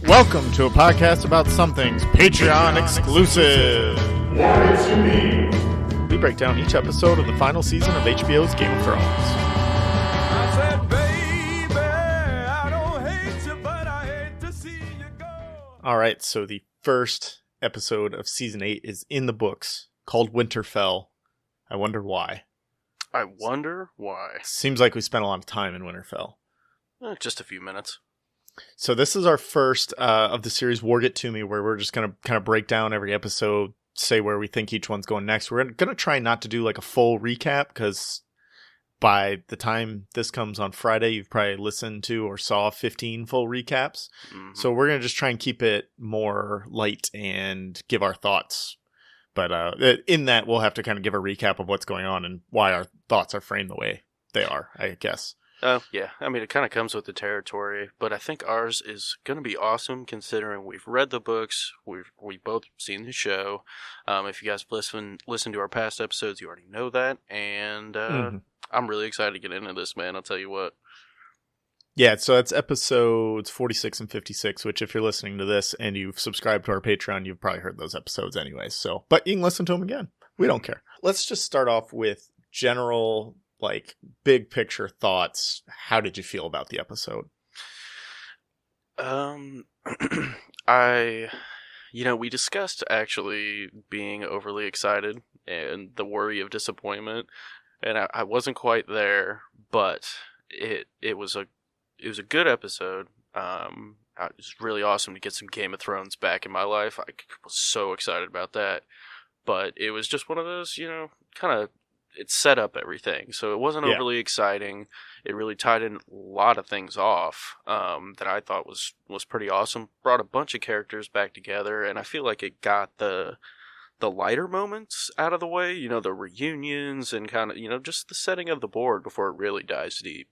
Welcome to a podcast about something's Patreon exclusive. What is you mean? We break down each episode of the final season of HBO's Game of Thrones. I said, baby, I don't hate you, but I hate to see you go. All right, so the first episode of season 8 is in the books, called Winterfell. I wonder why. Seems like we spent a lot of time in Winterfell. Just a few minutes. So this is our first of the series, Warg It To Me, where we're just going to kind of break down every episode, say where we think each one's going next. We're going to try not to do like a full recap, because by the time this comes on Friday, you've probably listened to or saw 15 full recaps. Mm-hmm. So we're going to just try and keep it more light and give our thoughts. But in that, we'll have to kind of give a recap of what's going on and why our thoughts are framed the way they are, I guess. Oh, yeah. I mean, it kind of comes with the territory, but I think ours is going to be awesome considering we've read the books, we've both seen the show. If you guys listen to our past episodes, you already know that, and I'm really excited to get into this, man. I'll tell you what. Yeah, so that's episodes 46 and 56, which if you're listening to this and you've subscribed to our Patreon, you've probably heard those episodes anyways. So, but you can listen to them again. We don't care. Let's just start off with general, like, big picture thoughts. How did you feel about the episode? We discussed actually being overly excited and the worry of disappointment, and I wasn't quite there, but it was a good episode. It was really awesome to get some Game of Thrones back in my life. I was so excited about that, but it was just one of those, kind of, it set up everything, so it wasn't overly exciting. It really tied in a lot of things off that I thought was pretty awesome. Brought a bunch of characters back together, and I feel like it got the lighter moments out of the way, the reunions and kind of, just the setting of the board before it really dives deep.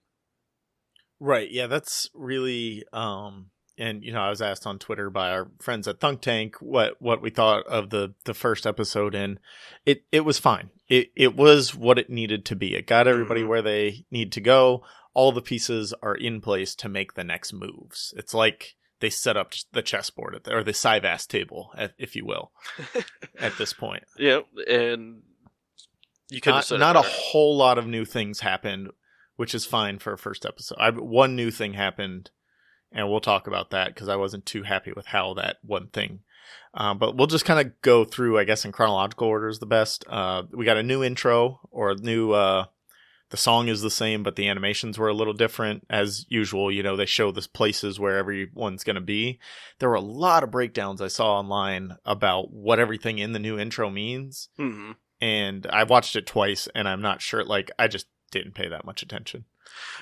Right, yeah, that's really, and, I was asked on Twitter by our friends at Thunk Tank what we thought of the first episode, and it was fine. It was what it needed to be. It got everybody where they need to go. All the pieces are in place to make the next moves. It's like they set up the chessboard, or the Sivas table, if you will, at this point. Yeah, and you couldn't have said not a whole lot of new things happened, which is fine for a first episode. One new thing happened, and we'll talk about that because I wasn't too happy with how that one thing. But we'll just kind of go through, I guess, in chronological order is the best. We got a new intro, or a new. The song is the same, but the animations were a little different. As usual, they show the places where everyone's going to be. There were a lot of breakdowns I saw online about what everything in the new intro means. Mm-hmm. And I watched it twice, and I'm not sure. Like, I just didn't pay that much attention.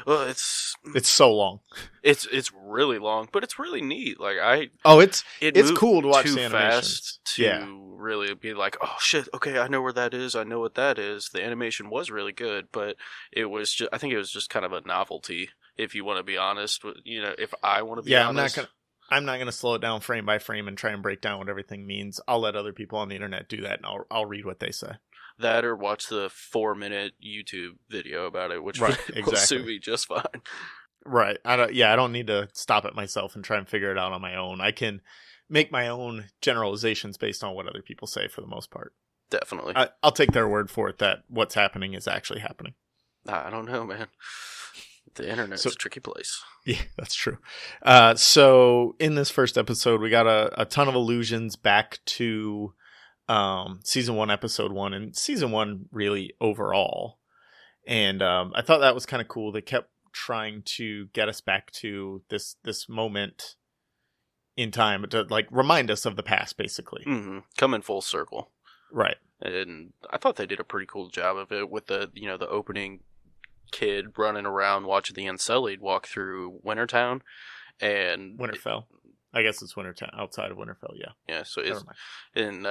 Well, it's so long. It's really long, but it's really neat. Like it's cool to watch the animations. Fast to really be like, oh shit, okay, I know where that is. I know what that is. The animation was really good, but I think it was just kind of a novelty. If you want to be honest, if I want to be honest, I'm not gonna slow it down frame by frame and try and break down what everything means. I'll let other people on the internet do that, and I'll read what they say. That or watch the 4-minute YouTube video about it, which will suit me just fine. Right. I don't need to stop it myself and try and figure it out on my own. I can make my own generalizations based on what other people say for the most part. Definitely. I'll take their word for it that what's happening is actually happening. I don't know, man. The internet's a tricky place. Yeah, that's true. So in this first episode, we got a ton of allusions back to season 1, episode 1, and season 1 really overall. And I thought that was kind of cool. They kept trying to get us back to this moment in time to like remind us of the past, basically. Mm-hmm. Come in full circle. Right. And I thought they did a pretty cool job of it with the opening kid running around watching the Unsullied walk through Wintertown and Winterfell. I guess it's Wintertown, outside of Winterfell, yeah. Yeah, so it's in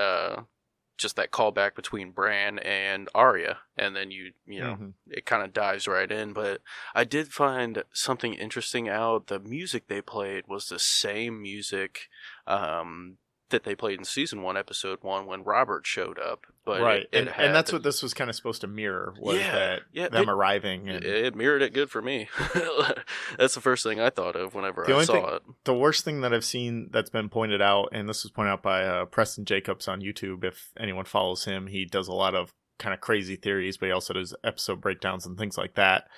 just that callback between Bran and Arya, and then it kind of dives right in. But I did find something interesting out. The music they played was the same music that they played in season 1, episode 1, when Robert showed up. But right, it and that's what this was kind of supposed to mirror, was them arriving. And it mirrored it good for me. That's the first thing I thought of whenever I saw it. The worst thing that I've seen that's been pointed out, and this was pointed out by Preston Jacobs on YouTube, if anyone follows him, he does a lot of kind of crazy theories, but he also does episode breakdowns and things like that.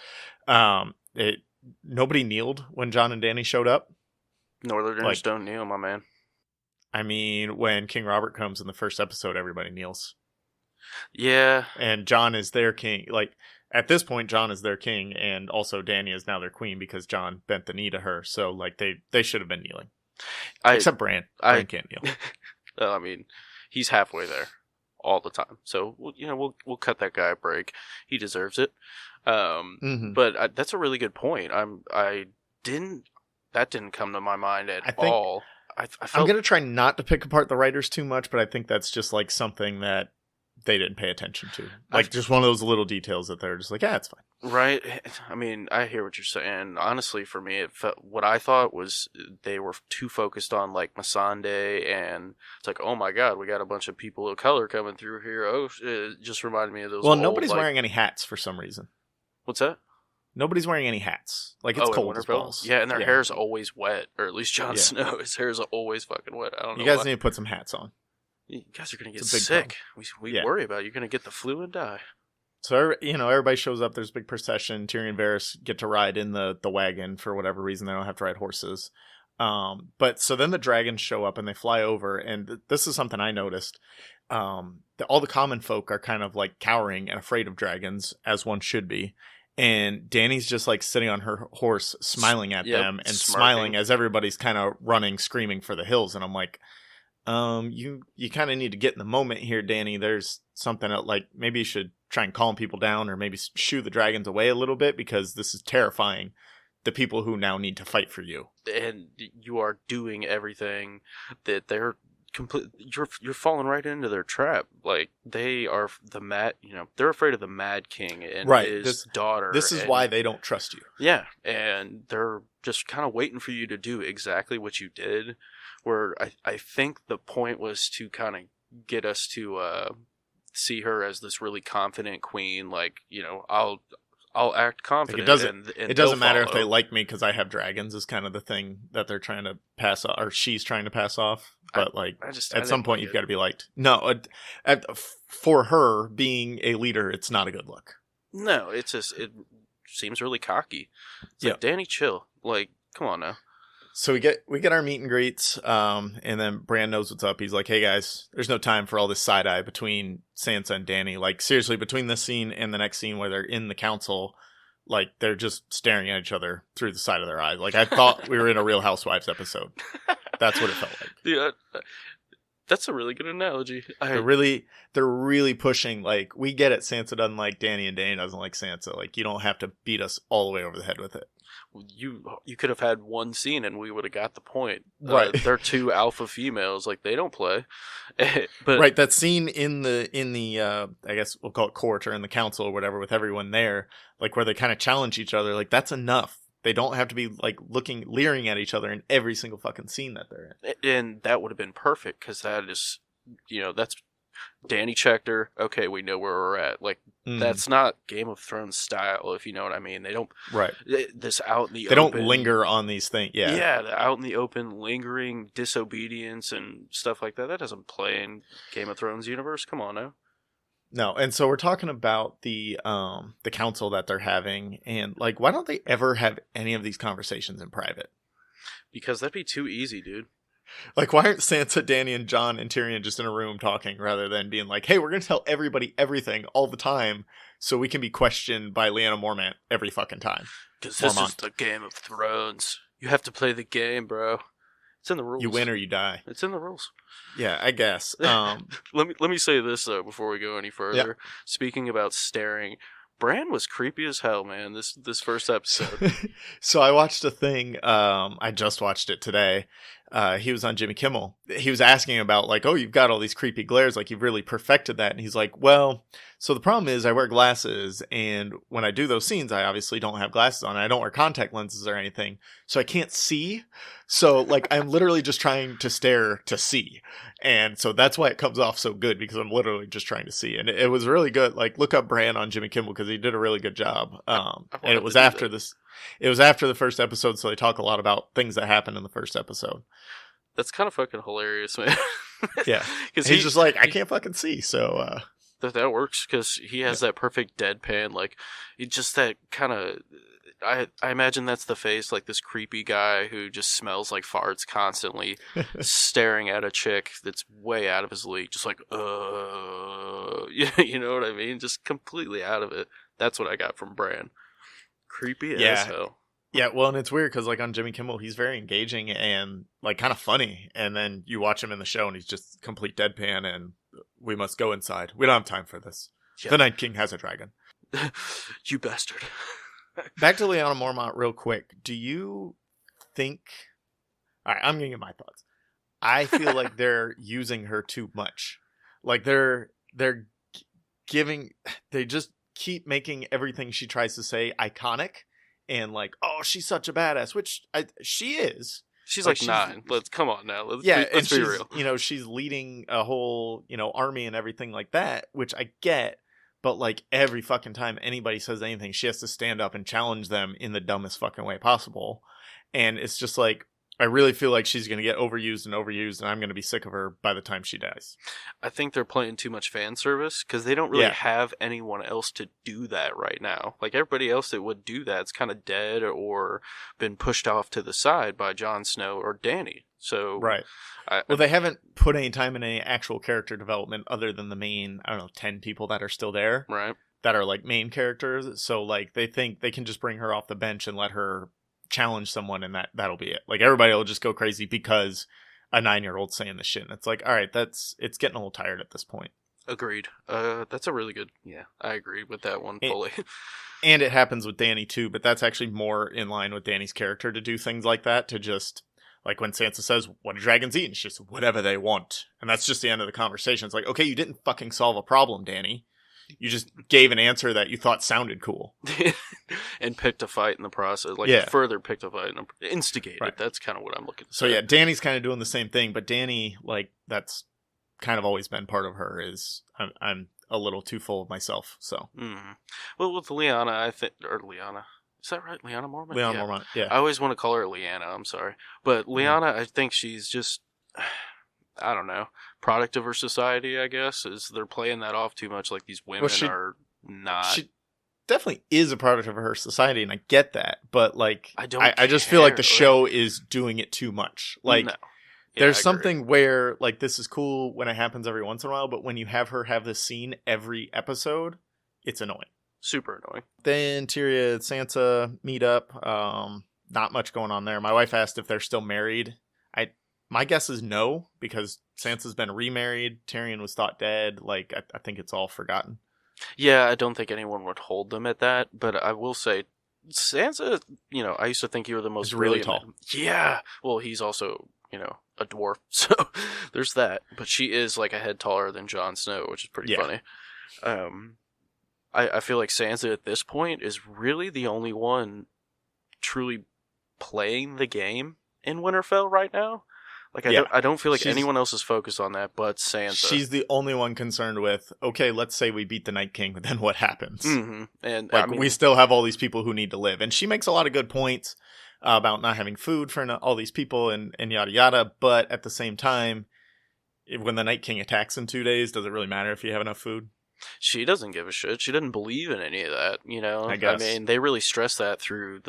Nobody kneeled when Jon and Dany showed up. Northerners don't kneel, my man. I mean, when King Robert comes in the first episode, everybody kneels. Yeah. And Jon is their king. Like, at this point, Jon is their king, and also Dany is now their queen because Jon bent the knee to her. So, like, they should have been kneeling. Except Bran. Bran can't kneel. I mean, he's halfway there all the time. So, we'll cut that guy a break. He deserves it. But that's a really good point. That didn't come to my mind at all. I'm going to try not to pick apart the writers too much, but I think that's just like something that they didn't pay attention to. Like just one of those little details that they're just like, yeah, it's fine. Right. I mean, I hear what you're saying. Honestly, for me, what I thought was they were too focused on like Missandei, and it's like, oh my God, we got a bunch of people of color coming through here. Oh, it just reminded me of those. Well, nobody's wearing any hats for some reason. What's that? Nobody's wearing any hats. Like, it's cold as balls. Yeah, and their hair's always wet. Or at least Jon Snow, his hair's always fucking wet. I don't know. You guys need to put some hats on. You guys are going to get sick. We worry about it. You're going to get the flu and die. So, everybody shows up. There's a big procession. Tyrion and Varys get to ride in the wagon for whatever reason. They don't have to ride horses. But so then the dragons show up and they fly over. And this is something I noticed. All the common folk are kind of like cowering and afraid of dragons, as one should be. And Dany's just like sitting on her horse, smiling at them and smiling as everybody's kind of running, screaming for the hills. And I'm like, you kind of need to get in the moment here, Dany. There's something that, like, maybe you should try and calm people down, or maybe shoo the dragons away a little bit, because this is terrifying the people who now need to fight for you. And you are doing everything that they're you're falling right into their trap. Like, they are they're afraid of the Mad King and his daughter. This is why they don't trust you. Yeah, and they're just kind of waiting for you to do exactly what you did. Where I think the point was to kind of get us to see her as this really confident queen. Like, I'll act confident. Like, it doesn't matter if they like me because I have dragons, is kind of the thing that they're trying to pass off, or she's trying to pass off. But at some point, you've got to be liked. No, for her being a leader, it's not a good look. No, it seems really cocky. It's like, Dany, chill. Like, come on now. So we get our meet and greets, and then Bran knows what's up. He's like, hey guys, there's no time for all this side eye between Sansa and Dany. Like, seriously, between this scene and the next scene where they're in the council, like, they're just staring at each other through the side of their eyes. Like, I thought we were in a Real Housewives episode. That's what it felt like. Yeah, that's a really good analogy. They're really pushing, like, we get it, Sansa doesn't like Dany and Dany doesn't like Sansa. Like, you don't have to beat us all the way over the head with it. You could have had one scene and we would have got the point. Right. They're two alpha females, like, they don't play. But right, that scene in the I guess we'll call it court, or in the council or whatever, with everyone there, like, where they kind of challenge each other, like, that's enough. They don't have to be, like, leering at each other in every single fucking scene that they're in. And that would have been perfect, because that is, that's Dany checked her. Okay, we know where we're at. Like, that's not Game of Thrones style, if you know what I mean. They don't. Right. This out in the open. They don't linger on these things. Yeah. Yeah, the out in the open, lingering disobedience and stuff like that. That doesn't play in Game of Thrones universe. Come on now. No, and so we're talking about the council that they're having, and, like, why don't they ever have any of these conversations in private? Because that'd be too easy, dude. Like, why aren't Sansa, Dany, and Jon and Tyrion just in a room talking, rather than being like, hey, we're going to tell everybody everything all the time so we can be questioned by Lyanna Mormont every fucking time? Because this is the Game of Thrones. You have to play the game, bro. It's in the rules. You win or you die. It's in the rules. Yeah, I guess. Let me say this, though, before we go any further. Yep. Speaking about staring, Bran was creepy as hell, man, this first episode. So I watched a thing, I just watched it today, he was on Jimmy Kimmel. He was asking about like, oh, you've got all these creepy glares, like you've really perfected that. And he's like, well, so the problem is I wear glasses, and when I do those scenes, I obviously don't have glasses on. I don't wear contact lenses or anything, so I can't see. So like I'm literally just trying to stare to see, and so that's why it comes off so good, because I'm literally just trying to see. And it was really good. Like look up Bran on Jimmy Kimmel because he did a really good job. And it was after this. It was after the first episode, so they talk a lot about things that happened in the first episode. That's kind of fucking hilarious, man. Yeah, because he's just like, I can't fucking see, so that works because he has that perfect deadpan, like just that kind of. I imagine that's the face, like this creepy guy who just smells like farts constantly, staring at a chick that's way out of his league, just like, you know what I mean? Just completely out of it. That's what I got from Bran. Creepy as hell. Yeah, well, and it's weird because like on Jimmy Kimmel, he's very engaging and like kind of funny, and then you watch him in the show and he's just complete deadpan, and we must go inside. We don't have time for this. Yeah. The Night King has a dragon. You bastard. Back to Lyanna Mormont real quick. Do you think... All right, I'm going to give my thoughts. I feel like they're using her too much. Like they're giving... They just keep making everything she tries to say iconic and like, oh, she's such a badass, which she is. She's like 9. Let's come on now. Let's be real. You know, she's leading a whole, army and everything like that, which I get. But, like, every fucking time anybody says anything, she has to stand up and challenge them in the dumbest fucking way possible. And it's just like, I really feel like she's going to get overused, and I'm going to be sick of her by the time she dies. I think they're playing too much fan service because they don't really have anyone else to do that right now. Like, everybody else that would do that's kind of dead or been pushed off to the side by Jon Snow or Dany. So, right. They haven't put any time in any actual character development other than the main, 10 people that are still there. Right. That are, like, main characters. So, like, they think they can just bring her off the bench and let her challenge someone, and that'll be it. Like, everybody will just go crazy because a 9-year-old's saying this shit. And it's like, all right, it's getting a little tired at this point. Agreed. That's a really good... Yeah, I agree with that one fully. And it happens with Dany, too, but that's actually more in line with Dany's character to do things like that, to just... Like when Sansa says, what do dragons eat? And it's just whatever they want. And that's just the end of the conversation. It's like, okay, you didn't fucking solve a problem, Dany. You just gave an answer that you thought sounded cool. And picked a fight in the process. Further picked a fight and instigated. Right. That's kind of what I'm looking for. So yeah, Dany's kind of doing the same thing. But Dany, like, that's kind of always been part of her, is I'm a little too full of myself. So. Mm-hmm. Well, with Lyanna, I think... Or Lyanna... Is that right? Lyanna Mormont? Lyanna Mormont, yeah. I always want to call her Lyanna, I'm sorry. But Lyanna, I think she's just, I don't know, product of her society, I guess. Is they're playing that off too much, like these women are not... She definitely is a product of her society, and I get that. But, like, I just care. feel like the show is doing it too much. Like, no. there's something where, like, this is cool when it happens every once in a while, but when you have her have this scene every episode, it's annoying. Super annoying. Then Tyrion and Sansa meet up. Not much going on there. My wife asked if they're still married. My guess is no, because Sansa's been remarried. Tyrion was thought dead. Like, I think it's all forgotten. Yeah, I don't think anyone would hold them at that. But I will say, Sansa, I used to think you were the most He's really tall. Yeah. Well, he's also, a dwarf. So there's that. But she is like a head taller than Jon Snow, which is pretty funny. I feel like Sansa at this point is really the only one truly playing the game in Winterfell right now. Like, I don't feel like anyone else is focused on that but Sansa. She's the only one concerned with, okay, let's say we beat the Night King, but then what happens? Mm-hmm. And like, we still have all these people who need to live. And she makes a lot of good points about not having food for all these people and yada yada. But at the same time, when the Night King attacks in 2 days, does it really matter if you have enough food? She doesn't give a shit. She doesn't believe in any of that, I guess. I mean, they really stress that through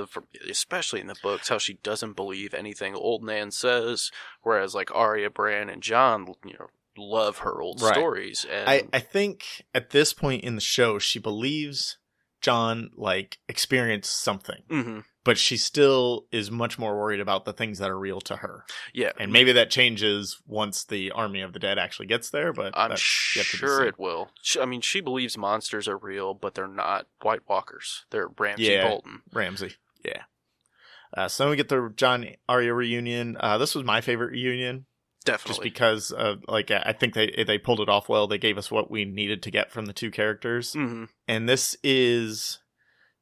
especially in the books, how she doesn't believe anything old Nan says, whereas like Arya, Bran, and Jon, love her old stories. And I think at this point in the show, she believes Jon, like, experienced something. Mm-hmm. But she still is much more worried about the things that are real to her. Yeah. And maybe that changes once the Army of the Dead actually gets there, but I'm sure it will. She believes monsters are real, but they're not White Walkers. They're Ramsay Bolton. Ramsay. Yeah. So then we get the Jon Arya reunion. This was my favorite reunion. Definitely. Just because of, like, I think they pulled it off well. They gave us what we needed to get from the two characters. Mm-hmm. And this is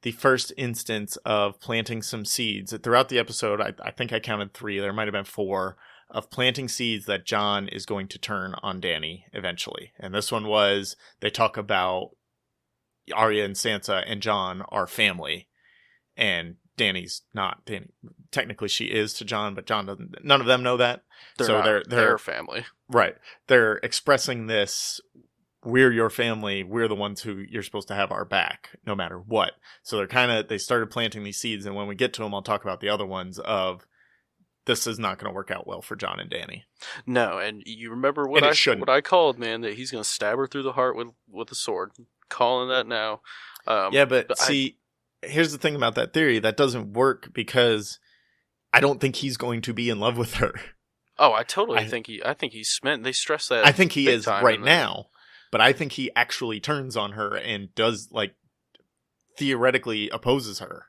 the first instance of planting some seeds. Throughout the episode, I think I counted 3. There might have been 4 of planting seeds that Jon is going to turn on Dany eventually. And this one was, they talk about Arya and Sansa and Jon are family. And Dany's not. Technically, she is to Jon, but Jon doesn't. None of them know that. They're their family, right? They're expressing this. We're your family. We're the ones who you're supposed to have our back, no matter what. So they started planting these seeds, and when we get to them, I'll talk about the other ones. Of this is not going to work out well for Jon and Dany. No, and you remember what I called, man, that he's going to stab her through the heart with a sword. Calling that now. Yeah, but see. Here's the thing about that theory. That doesn't work because I don't think he's going to be in love with her. Oh, I think he's meant. They stress that. I think he is right now, but I think he actually turns on her and does, like, theoretically opposes her.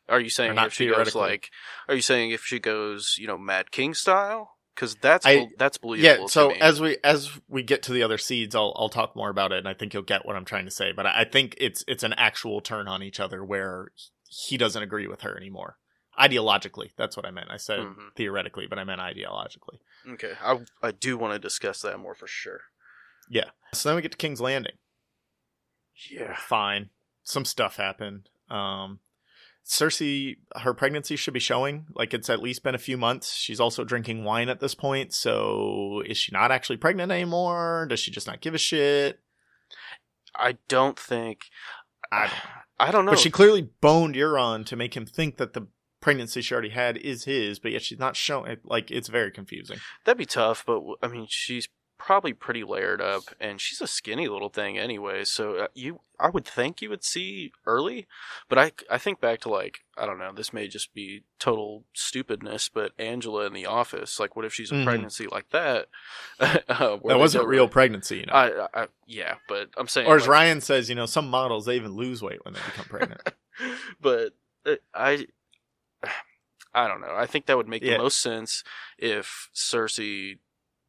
Are you saying if she goes Are you saying if she goes, Mad King style? Because that's believable. Yeah. So to me. as we get to the other seeds, I'll talk more about it, and I think you'll get what I'm trying to say. But I think it's an actual turn on each other where he doesn't agree with her anymore. Ideologically, that's what I meant. I said theoretically, but I meant ideologically. Okay, I do want to discuss that more for sure. Yeah. So then we get to King's Landing. Yeah. Fine. Some stuff happened. Cersei, her pregnancy should be showing. Like, it's at least been a few months. She's also drinking wine at this point. So is she not actually pregnant anymore? Does she just not give a shit? I don't think. I don't know. But she clearly boned Euron to make him think that the pregnancy she already had is his, but yet she's not showing. Like, it's very confusing. That'd be tough, but I mean, she's probably pretty layered up, and she's a skinny little thing anyway, so I would think you would see early, but I think back to, like, I don't know, this may just be total stupidness, but Angela in The Office, like, what if she's a pregnancy like that? That wasn't a real pregnancy, yeah, but I'm saying... Or as Ryan says, some models, they even lose weight when they become pregnant. But I don't know, I think that would make the most sense if Cersei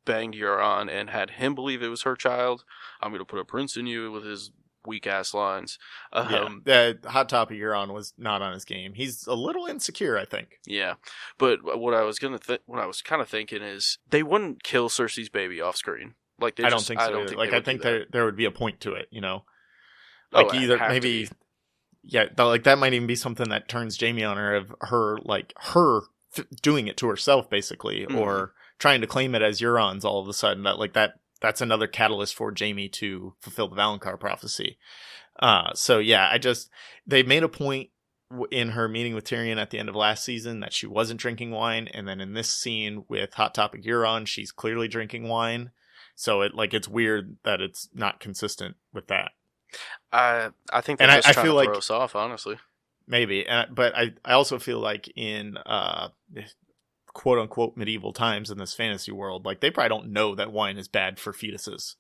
banged Euron and had him believe it was her child. I'm going to put a prince in you with his weak ass lines. The hot topic Euron was not on his game. He's a little insecure, I think. Yeah, but what I was kind of thinking is they wouldn't kill Cersei's baby off screen. Like I don't think so. I think there would be a point to it. Like either maybe, like that might even be something that turns Jaime on her, of her doing it to herself, basically, or trying to claim it as Euron's all of a sudden. That's another catalyst for Jaime to fulfill the Valonqar prophecy. So yeah, they made a point in her meeting with Tyrion at the end of last season that she wasn't drinking wine, and then in this scene with Hot Topic Euron, she's clearly drinking wine. So it's weird that it's not consistent with that. I think they're just trying to throw us off, honestly. Maybe, but I also feel like in quote unquote medieval times in this fantasy world, like, they probably don't know that wine is bad for fetuses.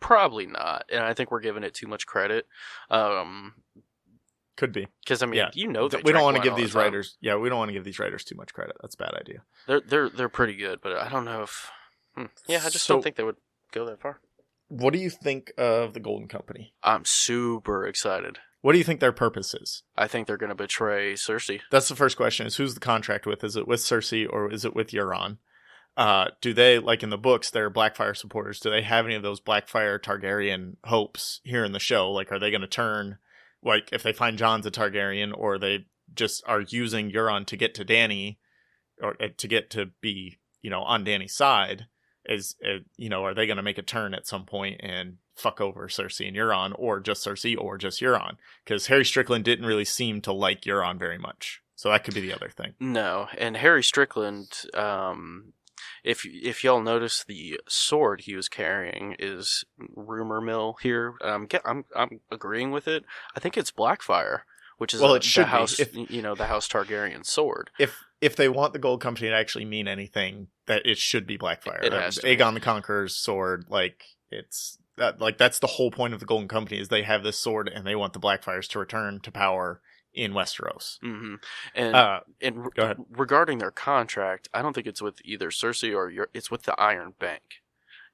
Probably not, and I think we're giving it too much credit. Could be, because we don't want to give these writers. Yeah, we don't want to give these writers too much credit. That's a bad idea. They're pretty good, but I don't know if. I just don't think they would go that far. What do you think of the Golden Company? I'm super excited. What do you think their purpose is? I think they're going to betray Cersei. That's the first question, is who's the contract with? Is it with Cersei or is it with Euron? Do they, like in the books, they're Blackfyre supporters. Do they have any of those Blackfyre Targaryen hopes here in the show? Like, are they going to turn, like, if they find Jon's a Targaryen, or they just are using Euron to get to Dany, or to get to be, on Dany's side? Are they going to make a turn at some point and fuck over Cersei and Euron, or just Cersei, or just Euron? Because Harry Strickland didn't really seem to like Euron very much, so that could be the other thing. No, and Harry Strickland, if y'all notice, the sword he was carrying is rumor mill here. I'm agreeing with it. I think it's Blackfyre, which is the house Targaryen sword. If they want the Gold Company to actually mean anything, that it should be Blackfyre. It has to Aegon the Conqueror's sword, that's the whole point of the Golden Company, is they have this sword and they want the Blackfyres to return to power in Westeros. Mm-hmm. And Go ahead. regarding their contract, I don't think it's with either Cersei or it's with the Iron Bank.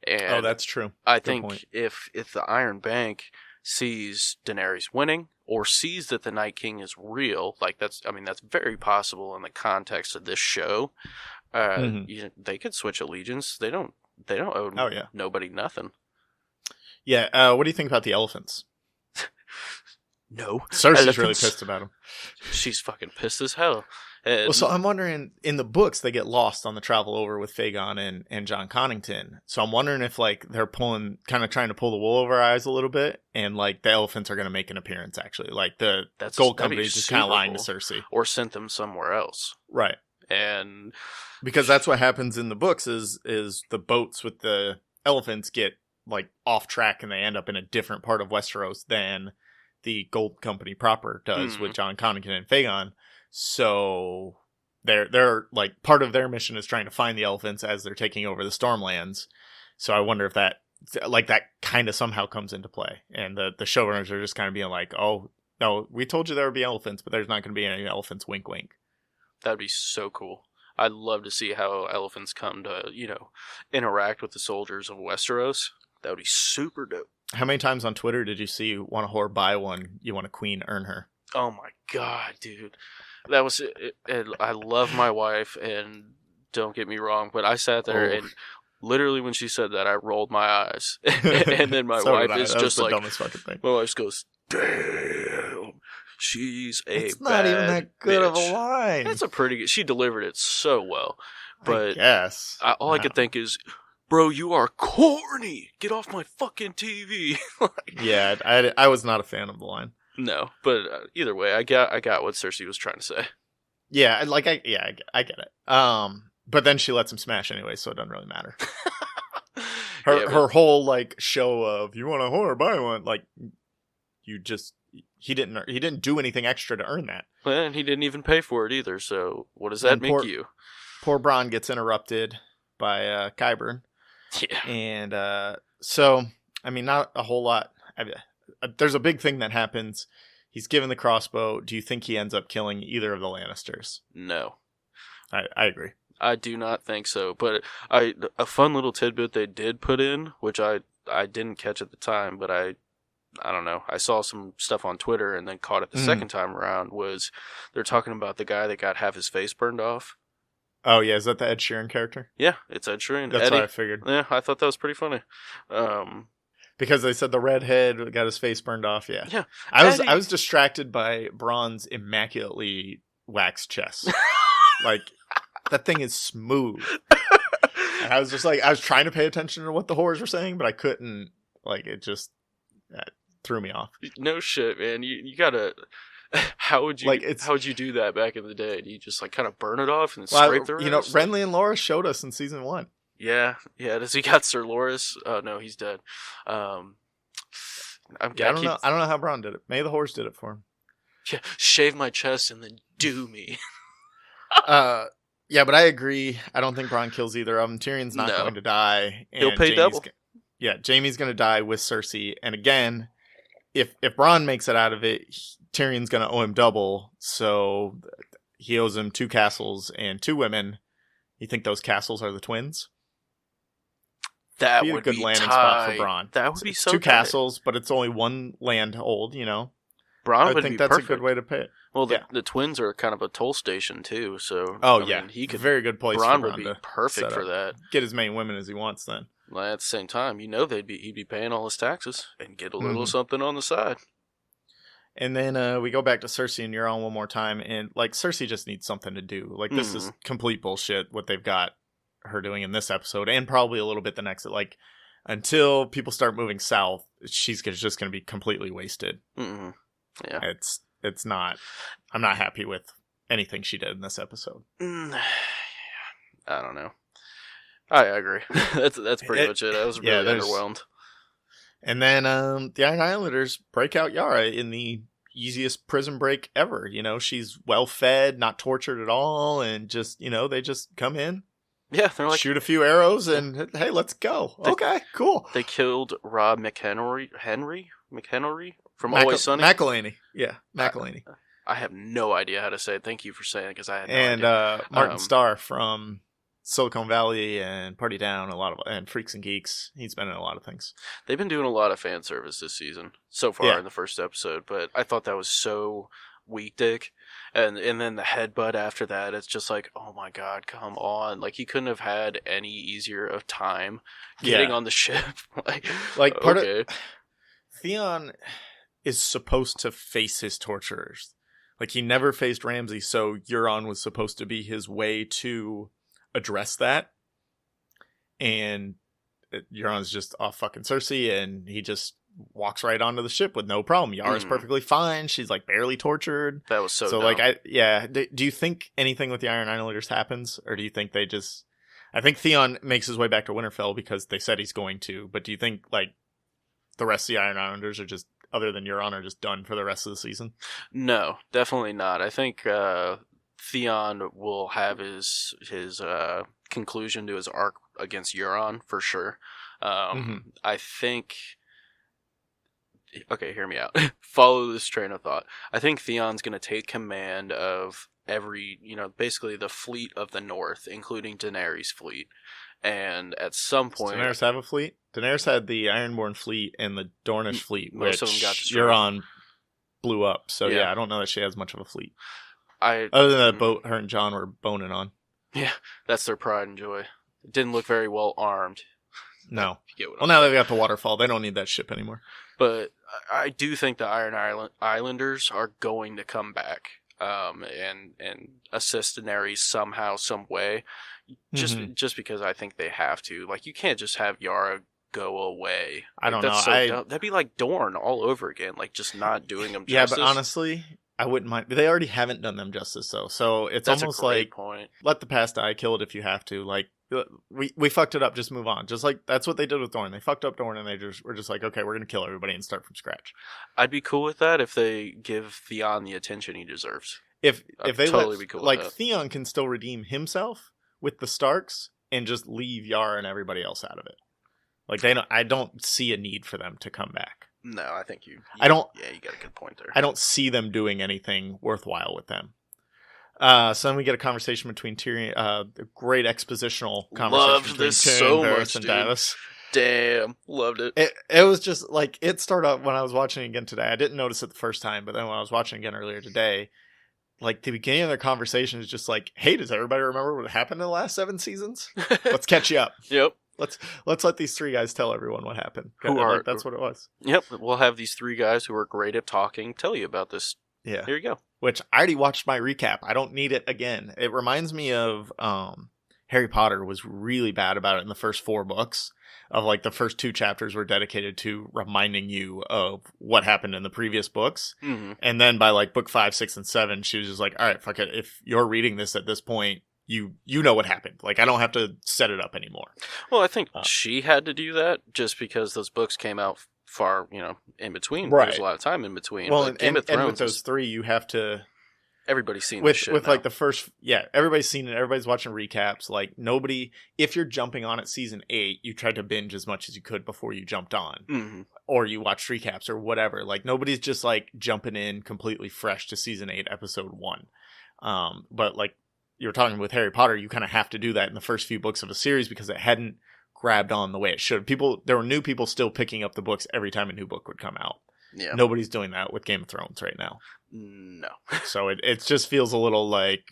And that's true. I Good think point. if the Iron Bank sees Daenerys winning or sees that the Night King is real, like that's very possible in the context of this show. They could switch allegiance. They don't owe nobody nothing. Yeah. What do you think about the elephants? No. Cersei's really pissed about them. She's fucking pissed as hell. And, Well, so I'm wondering, in the books, they get lost on the travel over with Fagon and John Connington. So I'm wondering if, like, they're kind of trying to pull the wool over our eyes a little bit, and, like, the elephants are going to make an appearance, actually. Like, the gold company is just kind of lying to Cersei. Or sent them somewhere else. Right. And... Because that's what happens in the books is the boats with the elephants get, like, off track, and they end up in a different part of Westeros than the gold company proper does with John Connington and Fagon. So they're like, part of their mission is trying to find the elephants as they're taking over the Stormlands. So I wonder if that kind of somehow comes into play. And the showrunners are just kind of being like, oh, no, we told you there would be elephants, but there's not going to be any elephants, wink, wink. That'd be so cool. I'd love to see how elephants come to, interact with the soldiers of Westeros. That would be super dope. How many times on Twitter did you see, want a whore, buy one, you want a queen, earn her? Oh my God, dude. That was it. I love my wife, and don't get me wrong, but I sat there and literally when she said that, I rolled my eyes. And then my wife is just like, dumbest fucking thing. My wife goes, damn, she's a It's not even that good bitch. of a line. It's a pretty good, she delivered it so well. But I guess. all I could think is, bro, you are corny. Get off my fucking TV. Yeah, I was not a fan of the line. No, but either way, I got what Cersei was trying to say. Yeah, I get it. But then she lets him smash anyway, so it doesn't really matter. Her whole like show of you want a whore, buy one. Like he didn't do anything extra to earn that. And he didn't even pay for it either. So what does that make you? Poor Bronn gets interrupted by Qyburn. Yeah, and so I mean, not a whole lot. There's a big thing that happens. He's given the crossbow. Do you think he ends up killing either of the Lannisters? No. I agree. I do not think so. But a fun little tidbit they did put in, which I didn't catch at the time, but I don't know. I saw some stuff on Twitter and then caught it the second time around, was they're talking about the guy that got half his face burned off. Oh, yeah. Is that the Ed Sheeran character? Yeah, it's Ed Sheeran. That's Eddie. what I figured. Yeah, I thought that was pretty funny. Because they said the redhead got his face burned off. Yeah. Yeah. I was distracted by Bronn's immaculately waxed chest. Like, that thing is smooth. And I was just like, I was trying to pay attention to what the whores were saying, but I couldn't. Like, it just threw me off. No shit, man. You gotta. How would you do that back in the day? Do you just like kind of burn it off and scrape the rest? Renly and Loras showed us in season 1. Yeah. Does he got Sir Loras? Oh no, he's dead. I don't know how Bronn did it. Maybe the whores did it for him. Yeah, shave my chest and then do me. Yeah, but I agree. I don't think Bronn kills either of them. Tyrion's not going to die. He'll pay double. Jaime's going to die with Cersei. And again, if Bronn makes it out of it, Tyrion's going to owe him double. So he owes him 2 castles and 2 women. You think those castles are the twins? That would be a good landing spot for Bronn. That would be so 2 castles, but it's only 1 land hold, Bronn I would think be that's perfect. a good way to pay it. Well, the twins are kind of a toll station too, so he could very good place. Bronn for would be perfect for that. Get as many women as he wants. Then, well, at the same time, he'd be paying all his taxes and get a little something on the side. And then we go back to Cersei and Euron one more time, and like Cersei just needs something to do. Like this is complete bullshit what they've got her doing in this episode, and probably a little bit the next. Like until people start moving south, she's just going to be completely wasted. Mm-mm. Yeah, it's not. I'm not happy with anything she did in this episode. I don't know. I agree. that's pretty much it. I was really underwhelmed. And then the Iron Islanders break out Yara in the easiest prison break ever. She's well fed, not tortured at all, and just they just come in. Yeah, they're like, shoot a few arrows and hey, let's go. Okay, cool. They killed Rob McHenry from Always Sunny. McElhaney. Yeah, McElhaney. I have no idea how to say it. Thank you for saying it, because I had no And idea. Martin Starr from Silicon Valley and Party Down, and Freaks and Geeks. He's been in a lot of things. They've been doing a lot of fan service this season so far in the first episode, but I thought that was so weak, Dick. And then the headbutt after that, it's just like, oh my god, come on. Like, he couldn't have had any easier of time getting on the ship. like part of Theon is supposed to face his torturers. Like, he never faced Ramsay, so Euron was supposed to be his way to address that. And Euron's just off fucking Cersei, and he just walks right onto the ship with no problem. Yara's perfectly fine. She's like barely tortured. That was so dumb. Like, do you think anything with the Iron Islanders happens, or do you think they just... I think Theon makes his way back to Winterfell because they said he's going to, but do you think, like, the rest of the Iron Islanders are just, other than Euron, are just done for the rest of the season? No, definitely not. I think Theon will have his conclusion to his arc against Euron for sure. I think... Okay, hear me out. Follow this train of thought. I think Theon's going to take command of every, basically the fleet of the North, including Daenerys' fleet. And at some point... Does Daenerys have a fleet? Daenerys had the Ironborn fleet and the Dornish fleet, most which of them got destroyed. Euron blew up. So yeah, I don't know that she has much of a fleet. Other than that boat her and Jon were boning on. Yeah, that's their pride and joy. It didn't look very well armed. No. Well, now they've got the waterfall. They don't need that ship anymore. But I do think the Iron Islanders are going to come back and assist Daenerys somehow, some way. Just because I think they have to. Like, you can't just have Yara go away. I don't know. That'd be like Dorne all over again. Like, just not doing them justice. Yeah, but honestly, I wouldn't mind. They already haven't done them justice, though. So that's almost a great like, point. Let the past die, kill it if you have to. Like, we fucked it up, just move on. Just like, that's what they did with Dorne. They fucked up Dorne, and they were just like, okay, we're going to kill everybody and start from scratch. I'd be cool with that if they give Theon the attention he deserves. If they totally be cool with that. Theon can still redeem himself with the Starks and just leave Yara and everybody else out of it. Like, I don't see a need for them to come back. No, I think you I don't. Yeah, you got a good point there. I don't see them doing anything worthwhile with them. So then we get a conversation between Tyrion, a great expositional conversation Loved between this Tyrion, so Varys, much, and dude. Davos. Damn, loved it. It was just like, it started out when I was watching it again today. I didn't notice it the first time, but then when I was watching again earlier today, like, the beginning of their conversation is just like, hey, does everybody remember what happened in the last 7 seasons? Let's catch you up. Yep. Let's let these 3 guys tell everyone what happened. That's what it was. Yep. We'll have these 3 guys who are great at talking tell you about this. Yeah. Here you go. Which I already watched my recap. I don't need it again. It reminds me of Harry Potter was really bad about it in the first 4 books. Of like, the first 2 chapters were dedicated to reminding you of what happened in the previous books. Mm-hmm. And then by like book 5, 6, and 7, she was just like, all right, fuck it. If you're reading this at this point, you know what happened. Like, I don't have to set it up anymore. Well, I think she had to do that just because those books came out far, in between. Right. There's a lot of time in between. Well, but Game of Thrones, and with those 3, you have to... Everybody's seen this shit with now. like the first, everybody's seen it. Everybody's watching recaps. Like, nobody, if you're jumping on at season 8, you tried to binge as much as you could before you jumped on, or you watched recaps or whatever. Like, nobody's just like jumping in completely fresh to season 8, episode 1. But like you were talking with Harry Potter, you kind of have to do that in the first few books of a series because it hadn't grabbed on the way it should. There were new people still picking up the books every time a new book would come out. Yeah. Nobody's doing that with Game of Thrones right now. No. So it just feels a little like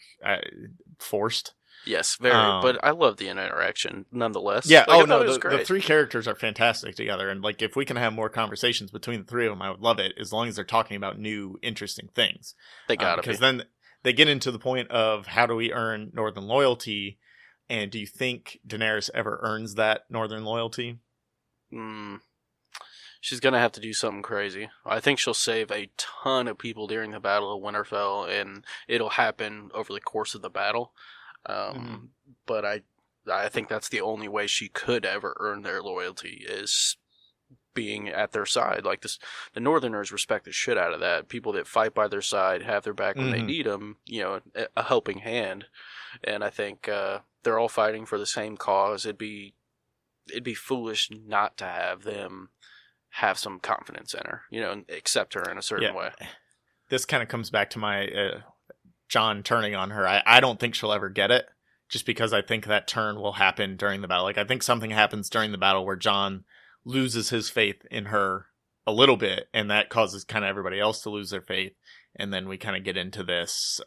forced. Yes, very. But I love the interaction nonetheless. Yeah. Like, The 3 characters are fantastic together, and like, if we can have more conversations between the 3 of them, I would love it. As long as they're talking about new, interesting things. They gotta because then they get into the point of, how do we earn Northern loyalty, and do you think Daenerys ever earns that Northern loyalty? She's going to have to do something crazy. I think she'll save a ton of people during the Battle of Winterfell, and it'll happen over the course of the battle. But I think that's the only way she could ever earn their loyalty, is being at their side. Like, this, the Northerners respect the shit out of that. People that fight by their side, have their back when they need them, a helping hand. And I think they're all fighting for the same cause. It'd be foolish not to have them have some confidence in her, and accept her in a certain way. this kind of comes back to my Jon turning on her. I don't think she'll ever get it, just because I think that turn will happen during the battle. Like, I think something happens during the battle where Jon loses his faith in her a little bit, and that causes kind of everybody else to lose their faith. And then we kind of get into this,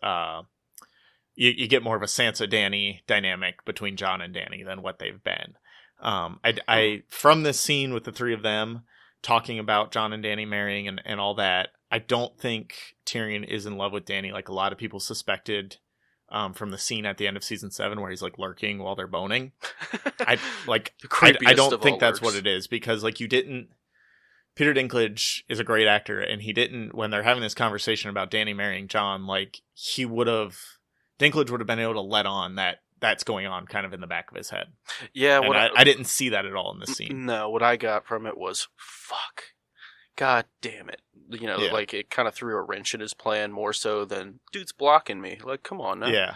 you get more of a Sansa-Dany dynamic between Jon and Dany than what they've been. I from this scene with the three of them talking about Jon and Dany marrying and all that, I don't think Tyrion is in love with Dany like a lot of people suspected from the scene at the end of season 7 where he's like lurking while they're boning. I don't think that's what it is, because like Peter Dinklage is a great actor, and he didn't, when they're having this conversation about Dany marrying Jon, like Dinklage would have been able to let on that that's going on kind of in the back of his head. Yeah, I didn't see that at all in the scene. No, what I got from it was, fuck, god damn it. Like it kind of threw a wrench in his plan more so than, dude's blocking me. Like, come on now. Yeah.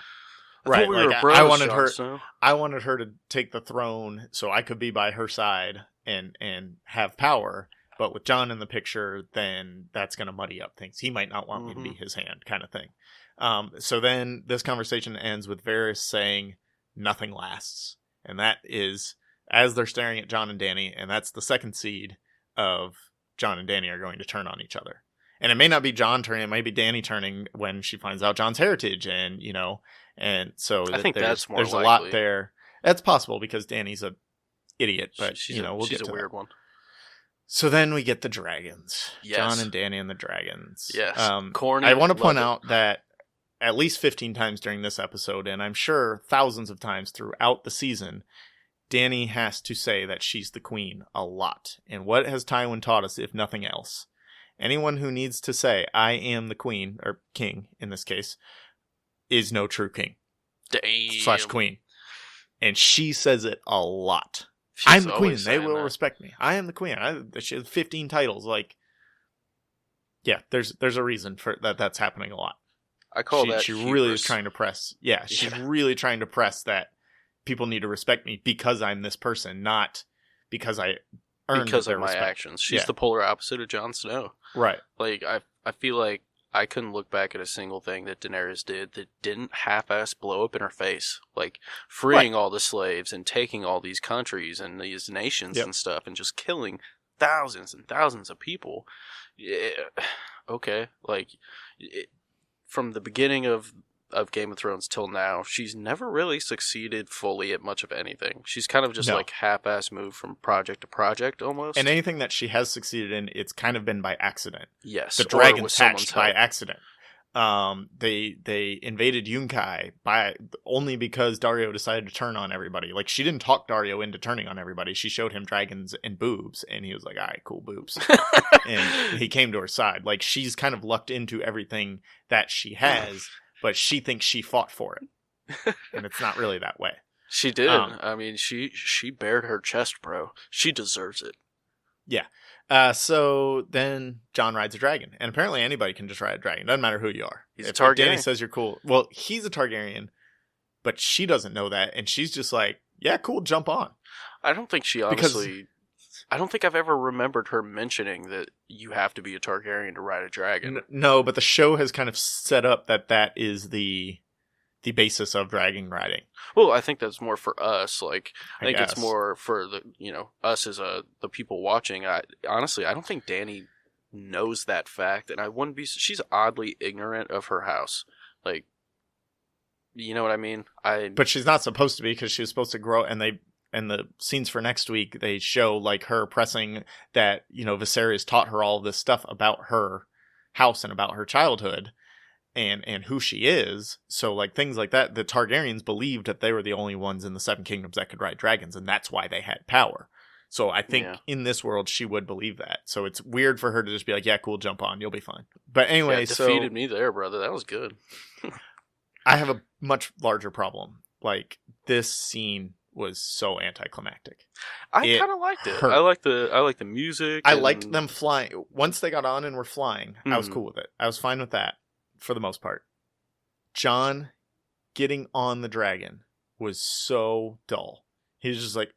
Right. I wanted her to take the throne so I could be by her side and have power. But with Jon in the picture, then that's going to muddy up things. He might not want me to be his hand, kind of thing. So then this conversation ends with Varys saying, nothing lasts. And that is, as they're staring at Jon and Dany, and that's the second seed of Jon and Dany are going to turn on each other. And it may not be Jon turning, it might be Dany turning when she finds out Jon's heritage. And, and so I think that's more there's likely. A lot there. That's possible because Dany's a idiot, but she's a weird one. So then we get the dragons. Yes. Jon and Dany and the dragons. Yes. Corny. I want to point out that at least 15 times during this episode, and I'm sure thousands of times throughout the season, Dany has to say that she's the queen a lot. And what has Tywin taught us, if nothing else? Anyone who needs to say, I am the queen, or king in this case, is no true king. Damn. / queen. And she says it a lot. I'm the queen. They will respect me. I am the queen. She has 15 titles. Like, yeah, there's a reason for that's happening a lot. I call that she really is trying to press. Yeah, she's really trying to press that people need to respect me because I'm this person, not because I earned because their of my respect. actions. She's the polar opposite of Jon Snow. Right. Like I feel like I couldn't look back at a single thing that Daenerys did that didn't half-ass blow up in her face. Like, freeing all the slaves and taking all these countries and these nations and stuff and just killing thousands and thousands of people. Yeah, okay. Like, from the beginning of Game of Thrones till now, she's never really succeeded fully at much of anything. She's kind of just like half-ass moved from project to project almost. And anything that she has succeeded in, it's kind of been by accident. Yes. The dragons hatched by accident. They invaded Yunkai only because Dario decided to turn on everybody. Like, she didn't talk Dario into turning on everybody. She showed him dragons and boobs, and he was like, all right, cool boobs. And he came to her side. Like, she's kind of lucked into everything that she has, but she thinks she fought for it. And it's not really that way. She did. I mean, she bared her chest, bro. She deserves it. Yeah. So then Jon rides a dragon. And apparently anybody can just ride a dragon. Doesn't matter who you are. He's a Targaryen. If Dany says you're cool. Well, he's a Targaryen, but she doesn't know that. And she's just like, yeah, cool, jump on. I don't think she honestly... I don't think I've ever remembered her mentioning that you have to be a Targaryen to ride a dragon. No, but the show has kind of set up that is the basis of dragon riding. Well, I think that's more for us. Like, I think guess. it's more for the us as the people watching. Honestly, I don't think Dany knows that fact, and I wouldn't be. She's oddly ignorant of her house. Like, you know what I mean? But she's not supposed to be, because she was supposed to grow, and the scenes for next week, they show like her pressing that, Viserys taught her all this stuff about her house and about her childhood and who she is. So like things like that, the Targaryens believed that they were the only ones in the Seven Kingdoms that could ride dragons, and that's why they had power. So I think in this world, she would believe that. So it's weird for her to just be like, yeah, cool, jump on, you'll be fine. But anyway, defeated me there, brother. That was good. I have a much larger problem. Like, this scene was so anticlimactic. I kind of liked it. I like the music. I liked them flying. Once they got on and were flying, I was cool with it. I was fine with that for the most part. Jon getting on the dragon was so dull. He's just like,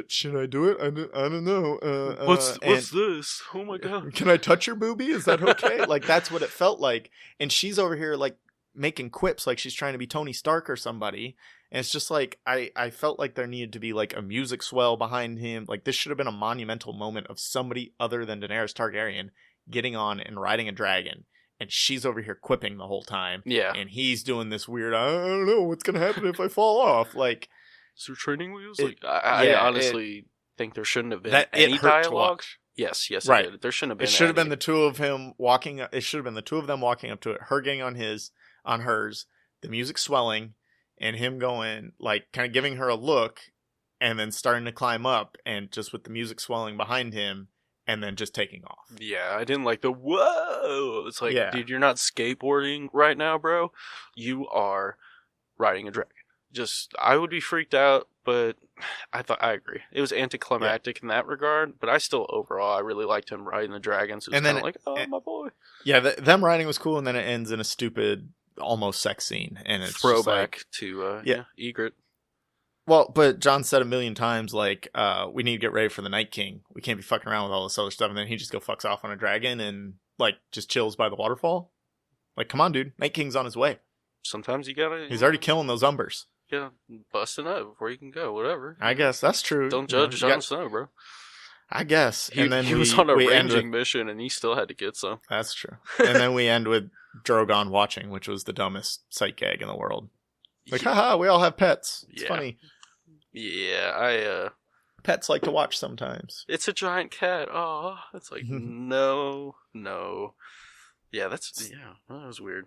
should I do it? I don't know. What's and this? Oh my god. Can I touch your boobie? Is that okay? Like, that's what it felt like. And she's over here, like, making quips like she's trying to be Tony Stark or somebody. And it's just like, I felt like there needed to be, like, a music swell behind him. Like, this should have been a monumental moment of somebody other than Daenerys Targaryen getting on and riding a dragon. And she's over here quipping the whole time. Yeah. And he's doing this weird, I don't know what's going to happen if I fall off. Like, So training wheels? It- I honestly think there shouldn't have been any it hurt to dialogue. watch. Yes, it Right. did. There shouldn't have been. It should have been any. the two of him walking. It should have been the two of them walking up to it. Her getting on hers. The music swelling, and him going, like, kind of giving her a look, and then starting to climb up, and just with the music swelling behind him, and then just taking off. Yeah, I didn't like the whoa. It's like, Yeah. dude, you're not skateboarding right now, bro. You are riding a dragon. Just, I would be freaked out, but I agree. It was anticlimactic in that regard, but I still, overall, I really liked him riding the dragon. So it's And then kind of like, oh, my boy. Yeah, them riding was cool, and then it ends in a stupid, almost sex scene, and it's just Throwback like, to, yeah. Egret. well, but John said a million times, like, we need to get ready for the Night King. We can't be fucking around with all this other stuff, and then he just go fucks off on a dragon and, like, just chills by the waterfall. Like, come on, dude, Night King's on his way. Sometimes you gotta... He's already killing those Umbers. Yeah, busting up before you can go, whatever. I guess that's true. Don't You know, judge you Jon got- Snow, bro. I guess. He, And then he was on a we end ranging with, mission, and he still had to get some. that's true. And then we end with Drogon watching, which was the dumbest sight gag in the world. Like, haha, we all have pets. It's Yeah. funny. Yeah, Pets like to watch sometimes. it's a giant cat. Oh, it's like, no. Yeah, that was weird.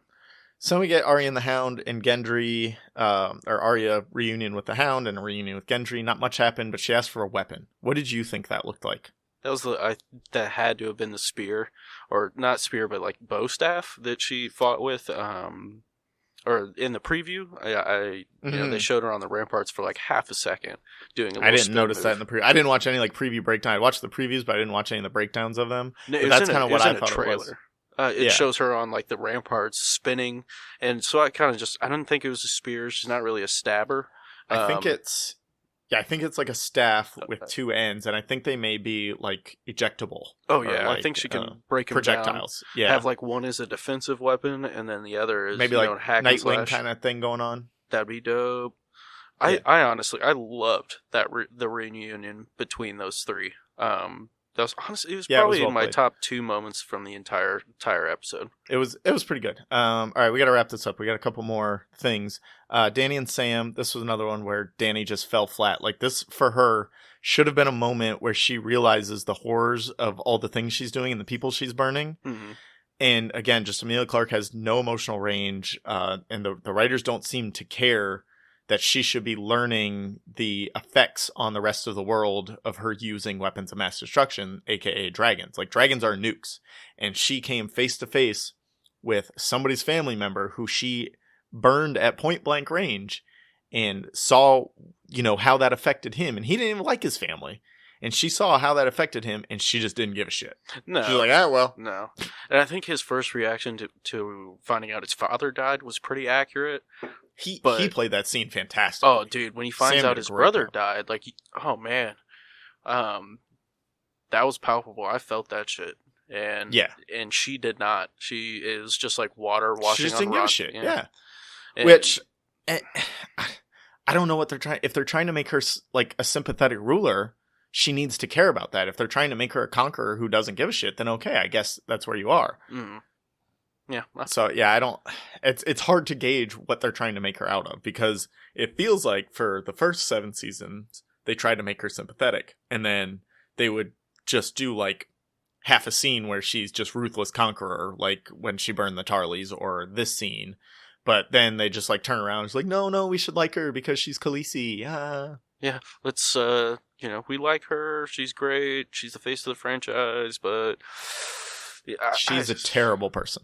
So we get Arya and the Hound and Gendry, or Arya reunion with the Hound and a reunion with Gendry. Not much happened, but she asked for a weapon. What did you think that looked like? That was that had to have been the spear, or not spear, but like bow staff that she fought with. Or in the preview, you know, they showed her on the ramparts for like half a second doing. I didn't notice that in the preview. I didn't watch any like preview breakdown. I watched the previews, but I didn't watch any of the breakdowns of them. No, But that's kind of what I thought it was. It Yeah. shows her on like the ramparts spinning, and so I didn't think it was a spear. She's not really a stabber. I think it's like a staff with two ends, and I think they may be like ejectable. Oh or, yeah, I like, think she can break them down. projectiles. Yeah, Have like one as a defensive weapon, and then the other is maybe you like know, hack and Nightwing slash. kind of thing going on. That'd be dope. Yeah. I honestly loved that the reunion between those three. That was honestly, it was Yeah, it was probably well in my played. top 2 moments from the entire episode. It was pretty good. All right, we got to wrap this up. We got a couple more things. Danny and Sam. This was another one where Danny just fell flat. Like, this for her should have been a moment where she realizes the horrors of all the things she's doing and the people she's burning. Mm-hmm. And again, just Emilia Clarke has no emotional range, and the writers don't seem to care that she should be learning the effects on the rest of the world of her using weapons of mass destruction, aka dragons. Like, dragons are nukes, and she came face to face with somebody's family member who she burned at point blank range, and saw, you know, how that affected him, and he didn't even like his family. And she saw how that affected him, and she just didn't give a shit. No, She was like, ah, well. no. And I think his first reaction to finding out his father died was pretty accurate. He But- played that scene fantastic. Oh, dude, when he finds Sam out did a his great brother job. died, like, oh man, that was palpable. I felt that shit, and Yeah. and she did not. She is just like water She washing just on didn't give a rock. shit. Yeah. And- Which, I don't know what they're trying. If they're trying to make her like a sympathetic ruler, she needs to care about that. If they're trying to make her a conqueror who doesn't give a shit, then okay, I guess that's where you are. yeah, that's, So yeah, I don't. It's hard to gauge what they're trying to make her out of, because it feels like for the first 7 seasons they tried to make her sympathetic, and then they would just do like half a scene where she's just ruthless conqueror, like when she burned the Tarleys, or this scene. But then they just like turn around and it's like, no, we should like her because she's Khaleesi. yeah. Let's we like her. She's great. She's the face of the franchise, but yeah, She's a terrible person.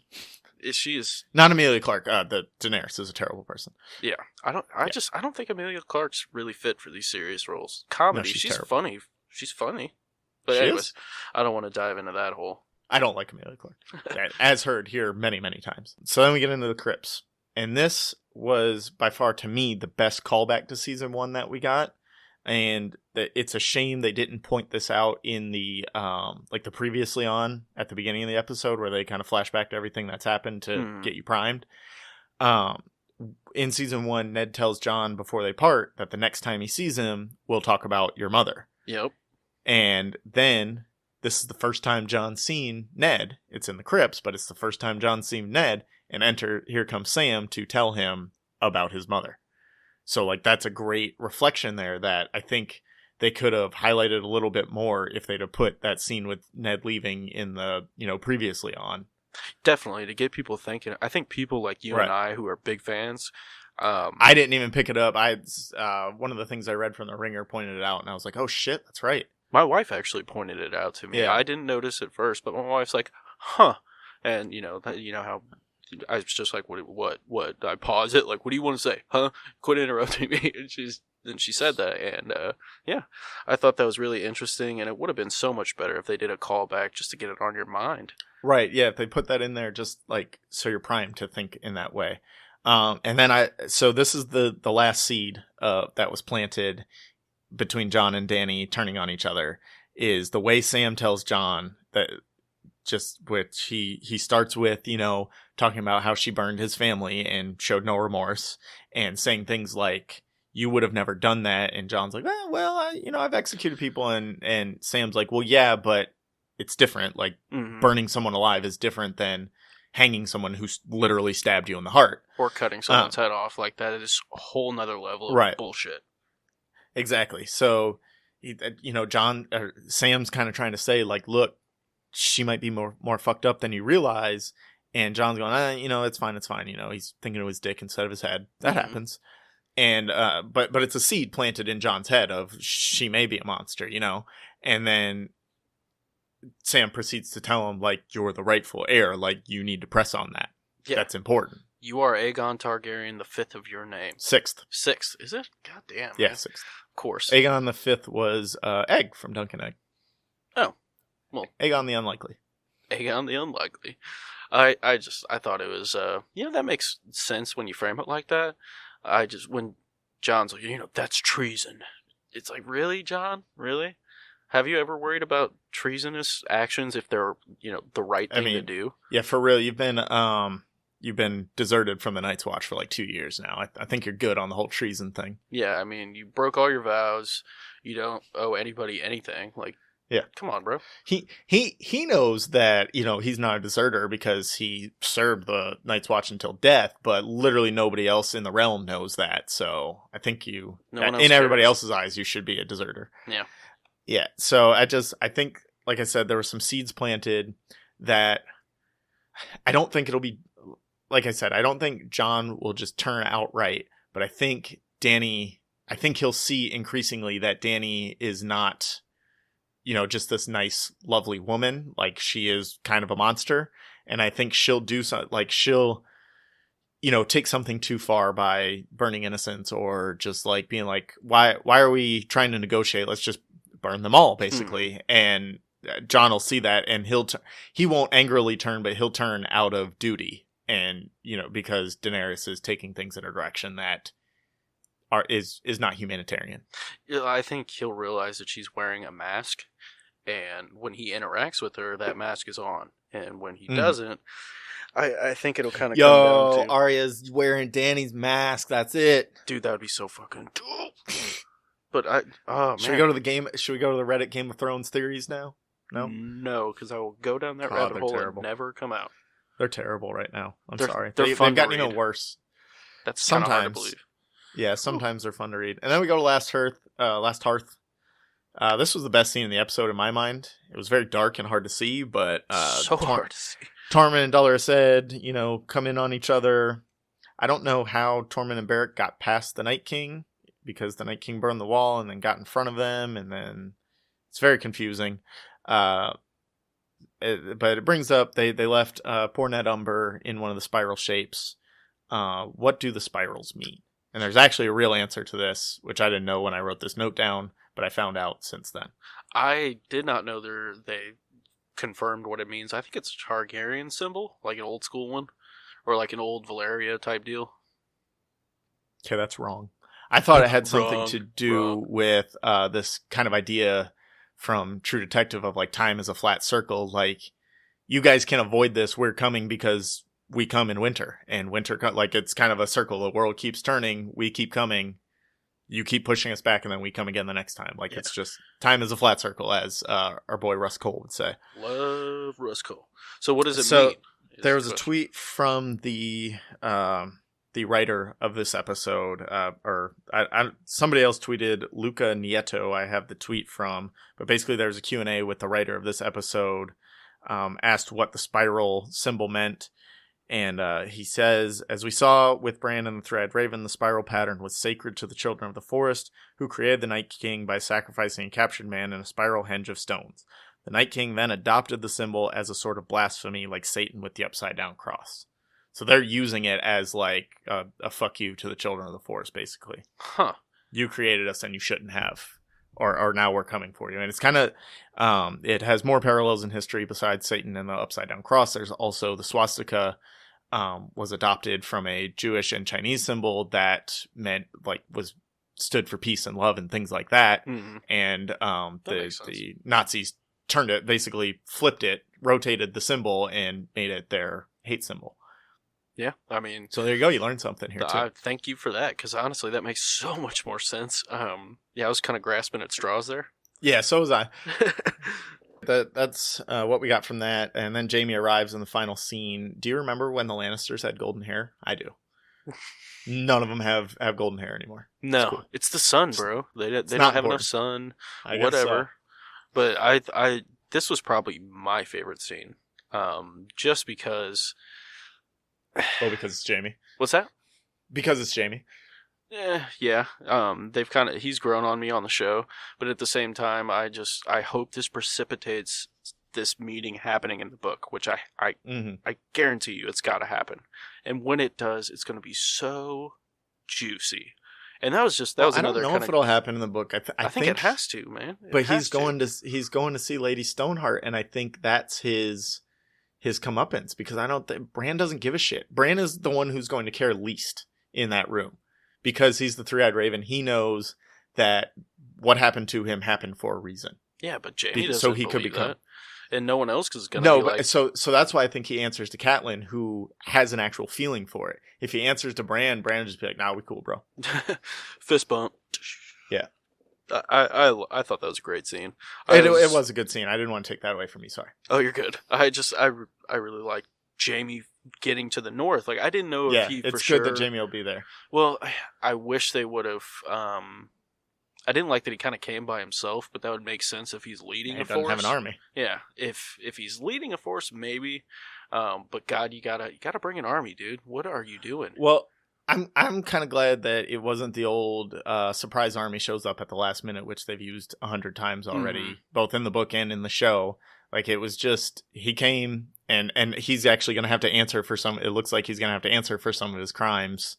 She is. Not Emilia Clarke. The Daenerys is a terrible person. Yeah, I don't think Emilia Clarke's really fit for these serious roles. Comedy, she's she's terrible. funny. She's funny. But She anyways, is? I don't want to dive into that hole. I don't like Emilia Clarke, as heard here many, many times. So then we get into the crypts. And this was by far, to me, the best callback to season 1 that we got. and it's a shame they didn't point this out in the like the previously on at the beginning of the episode where they kind of flash back to everything that's happened to get you primed. In season 1, Ned tells Jon before they part that the next time he sees him, we'll talk about your mother. Yep. And then this is the first time Jon's seen Ned. It's in the crypts, but it's the first time Jon's seen Ned. And here comes Sam to tell him about his mother. So like that's a great reflection there that I think they could have highlighted a little bit more if they'd have put that scene with Ned leaving in the, previously on. Definitely, to get people thinking. I think people like you and I who are big fans. I didn't even pick it up. One of the things I read from the Ringer pointed it out, and I was like, "Oh shit, that's right." My wife actually pointed it out to me. Yeah. I didn't notice it first, but my wife's like, "Huh," and how I was just like, "What?" I pause it, like, "What do you want to say?" Huh? Quit interrupting me. And she said that, and yeah, I thought that was really interesting, and it would have been so much better if they did a callback just to get it on your mind. Right, yeah, if they put that in there just like so you're primed to think in that way. And then so this is the last seed that was planted between Jon and Dany turning on each other is the way Sam tells Jon that which he starts with, talking about how she burned his family and showed no remorse and saying things like, you would have never done that. And Jon's like, I've executed people. And Sam's like, well, yeah, but it's different. Like burning someone alive is different than hanging someone who literally stabbed you in the heart. Or cutting someone's head off. Like that is a whole nother level of bullshit. Exactly. So, Sam's kind of trying to say like, look, she might be more fucked up than you realize. And Jon's going, it's fine. He's thinking of his dick instead of his head. That happens. And but it's a seed planted in Jon's head of she may be a monster, and then Sam proceeds to tell him like you're the rightful heir, like you need to press on that. Yeah. That's important. You are Aegon Targaryen, the 5th of your name. 6th. 6th, is it? God damn. Yeah, man. 6th. Of course. Aegon the 5th was Egg from Duncan Egg. Oh, well. Aegon the Unlikely. Aegon the Unlikely. I thought it was that makes sense when you frame it like that. When Jon's like, that's treason. It's like, really, Jon? Really? Have you ever worried about treasonous actions if they're, the right thing to do? Yeah, for real. You've been deserted from the Night's Watch for like 2 years now. I think you're good on the whole treason thing. Yeah, you broke all your vows. You don't owe anybody anything. Like, yeah, come on, bro. He knows that he's not a deserter because he served the Night's Watch until death, but literally nobody else in the realm knows that. So I think in everybody else's eyes, you should be a deserter. Yeah, yeah. So I think, like I said, there were some seeds planted that I don't think it'll be. Like I said, I don't think Jon will just turn outright, but I think he'll see increasingly that Dany is not, just this nice, lovely woman. Like she is kind of a monster. And I think she'll do something like she'll, take something too far by burning innocents or just like being like, why are we trying to negotiate? Let's just burn them all basically. And Jon will see that and he won't angrily turn, but he'll turn out of duty. And, because Daenerys is taking things in a direction that is not humanitarian. Yeah, I think he'll realize that she's wearing a mask. And when he interacts with her, that mask is on. And when he doesn't, I think it'll kind of come down to... Arya's wearing Dany's mask. That's it. Dude, that would be so fucking dope. But man. Should we go to the game? Should we go to the Reddit Game of Thrones theories now? No? No, because I will go down that rabbit hole and never come out. They're terrible right now. They're sorry. They've gotten even worse. That's kind of hard to believe. Yeah, sometimes they're fun to read. And then we go to Last Hearth. This was the best scene in the episode in my mind. It was very dark and hard to see, but hard to see. Tormund and Dolorous said, come in on each other. I don't know how Tormund and Beric got past the Night King because the Night King burned the wall and then got in front of them, and then it's very confusing. But it brings up they left poor Ned Umber in one of the spiral shapes. What do the spirals mean? And there's actually a real answer to this, which I didn't know when I wrote this note down, but I found out since then. I did not know they confirmed what it means. I think it's a Targaryen symbol, like an old school one, or like an old Valeria type deal. Okay, that's wrong. I thought it had something Wrong, to do with this kind of idea from True Detective of like time is a flat circle. Like, you guys can avoid this. We're coming because we come in winter, and like it's kind of a circle. The world keeps turning. We keep coming. You keep pushing us back, and then we come again the next time. Like, it's just time is a flat circle, as our boy Russ Cole would say. Love Russ Cole. So what does it So, mean? There was a tweet from the writer of this episode, somebody else tweeted, Luca Nieto. I have the tweet from, but basically there was a Q&A with the writer of this episode, asked what the spiral symbol meant. And he says, as we saw with Bran and the Three-Eyed Raven, the spiral pattern was sacred to the children of the forest, who created the Night King by sacrificing a captured man in a spiral henge of stones. The Night King then adopted the symbol as a sort of blasphemy, like Satan with the upside-down cross. So they're using it as like a fuck you to the children of the forest, basically. Huh. You created us and you shouldn't have. Or now we're coming for you. And it's kind of, it has more parallels in history besides Satan and the upside-down cross. There's also the swastika was adopted from a Jewish and Chinese symbol that meant, like, stood for peace and love and things like that. Mm-hmm. And the Nazis turned it, basically flipped it, rotated the symbol, and made it their hate symbol. Yeah, I mean... So there you go, you learned something here, too. Thank you for that, because honestly, that makes so much more sense. Yeah, I was kind of grasping at straws there. Yeah, so was I. That's what we got from that. And then Jaime arrives in the final scene. Do you remember when the Lannisters had golden hair? I do. None of them have golden hair anymore. No, it's the sun, bro. They don't have important. enough sun, I guess whatever. so. But this was probably my favorite scene, just because... Well, because it's Jaime. What's that? Because it's Jaime. Yeah. He's grown on me on the show, but at the same time, I hope this precipitates this meeting happening in the book, which I guarantee you it's got to happen. And when it does, it's going to be so juicy. And that was another. I don't know if it'll happen in the book. I think it has to, man. But he's going to see Lady Stoneheart, and I think that's his comeuppance, because I don't think Bran doesn't give a shit. Bran is the one who's going to care least in that room, because he's the Three-Eyed Raven. He knows that what happened to him happened for a reason. Yeah, but Jaime doesn't so he could believe become that. And no one else is going to be like... So that's why I think he answers to Catelyn, who has an actual feeling for it. If he answers to Bran will just be like, nah, we cool, bro. Fist bump. Yeah. I thought that was a great scene. It was a good scene. I didn't want to take that away from you. Sorry. Oh, you're good. I really like Jaime getting to the north. Like, I didn't know if he for it's sure... good that Jaime will be there. Well, I wish they would have... I didn't like that he kind of came by himself, but that would make sense if he's leading a force. He doesn't have an army. Yeah, if he's leading a force, maybe. But God, you gotta bring an army, dude. What are you doing? Well, I'm kind of glad that it wasn't the old surprise army shows up at the last minute, which they've used 100 times already, both in the book and in the show. Like, it was just, he came and he's actually going to have to answer for some. It looks like he's going to have to answer for some of his crimes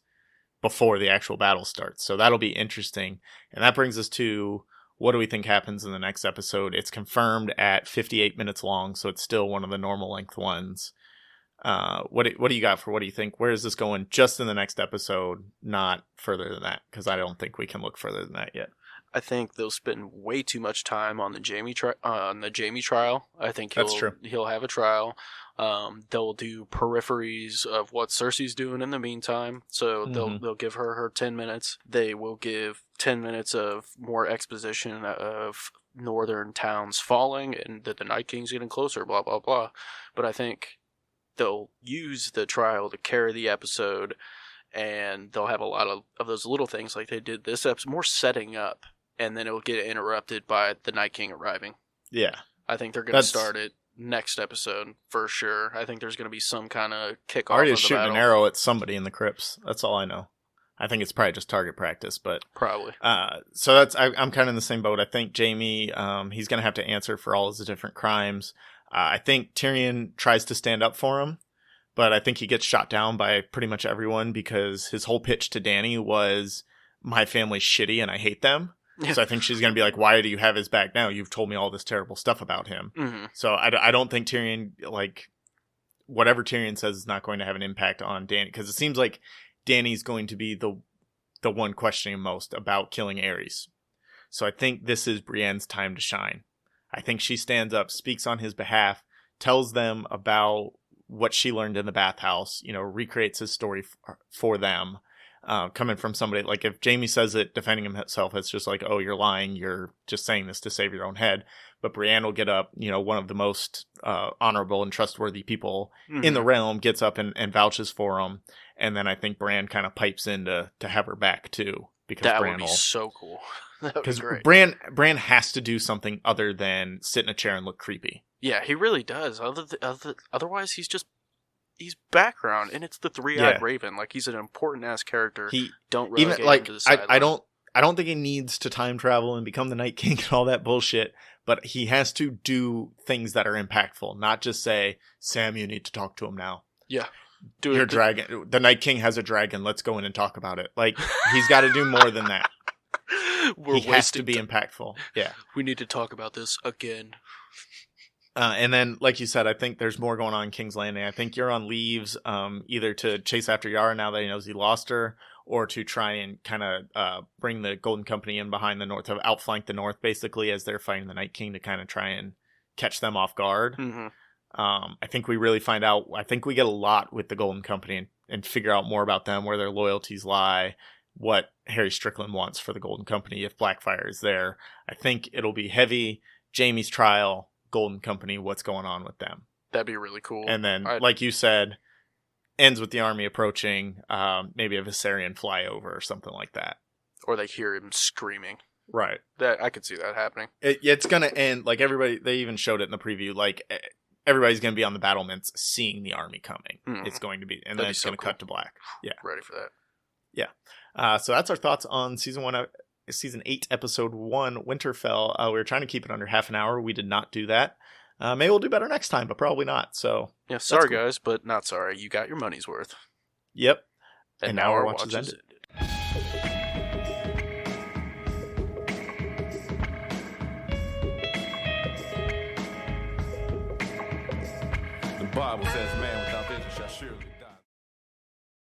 before the actual battle starts. So that'll be interesting. And that brings us to, what do we think happens in the next episode? It's confirmed at 58 minutes long, so it's still one of the normal length ones. What do you got for what do you think? Where is this going just in the next episode, not further than that? Because I don't think we can look further than that yet. I think they'll spend way too much time on the Jaime trial. I think that's true. He'll have a trial. They'll do peripheries of what Cersei's doing in the meantime. So they'll give her 10 minutes. They will give 10 minutes of more exposition of northern towns falling and that the Night King's getting closer, blah, blah, blah. But I think they'll use the trial to carry the episode, and they'll have a lot of those little things like they did this episode, more setting up, and then it'll get interrupted by the Night King arriving. Yeah. I think they're going to start it next episode for sure. I think there's going to be some kind of kickoff. Arya is shooting an arrow at somebody in the crypts. That's all I know. I think it's probably just target practice, but probably. So I'm kind of in the same boat. I think Jaime, he's going to have to answer for all of his different crimes. I think Tyrion tries to stand up for him, but I think he gets shot down by pretty much everyone, because his whole pitch to Dany was, my family's shitty and I hate them. Yeah. So I think she's going to be like, why do you have his back now? You've told me all this terrible stuff about him. Mm-hmm. So I don't think Tyrion, like, whatever Tyrion says is not going to have an impact on Dany, because it seems like Dany's going to be the one questioning most about killing Ares. So I think this is Brienne's time to shine. I think she stands up, speaks on his behalf, tells them about what she learned in the bathhouse, recreates his story for them. Coming from somebody, like if Jaime says it defending himself, it's just like, oh, you're lying. You're just saying this to save your own head. But Brienne will get up, one of the most honorable and trustworthy people in the realm gets up and vouches for him. And then I think Bran kind of pipes in to have her back too. Because that Bran would be so cool. That would be great. Bran has to do something other than sit in a chair and look creepy. Yeah, he really does. Otherwise, he's background, and it's the three-eyed raven. Like, he's an important ass character. Don't relegate him to the sideline. I don't think he needs to time travel and become the Night King and all that bullshit. But he has to do things that are impactful, not just say, "Sam, you need to talk to him now." Yeah. Your dragon. The Night King has a dragon. Let's go in and talk about it. Like, he's got to do more than that. He has to be impactful. Yeah. We need to talk about this again. And then, like you said, I think there's more going on in King's Landing. I think Euron leaves either to chase after Yara now that he knows he lost her, or to try and kind of bring the Golden Company in behind the North, to outflank the North, basically, as they're fighting the Night King to kind of try and catch them off guard. Mm-hmm. I think we really find out, I think we get a lot with the Golden Company and figure out more about them, where their loyalties lie, what Harry Strickland wants for the Golden Company if Blackfire is there. I think it'll be heavy Jaime's trial, Golden Company, what's going on with them. That'd be really cool. And then, like you said, ends with the army approaching, maybe a Viserion flyover or something like that. Or they hear him screaming. Right. I could see that happening. It's going to end, like everybody, they even showed it in the preview, like everybody's going to be on the battlements seeing the army coming. Mm. It's going to be, and then it's going to cut to black. Yeah. Ready for that. Yeah. So that's our thoughts on Season 8, Episode 1, Winterfell. We were trying to keep it under half an hour. We did not do that. Maybe we'll do better next time, but probably not. So yeah, sorry guys, but not sorry. You got your money's worth. Yep. And now our watch is ended. The Bible says, man, without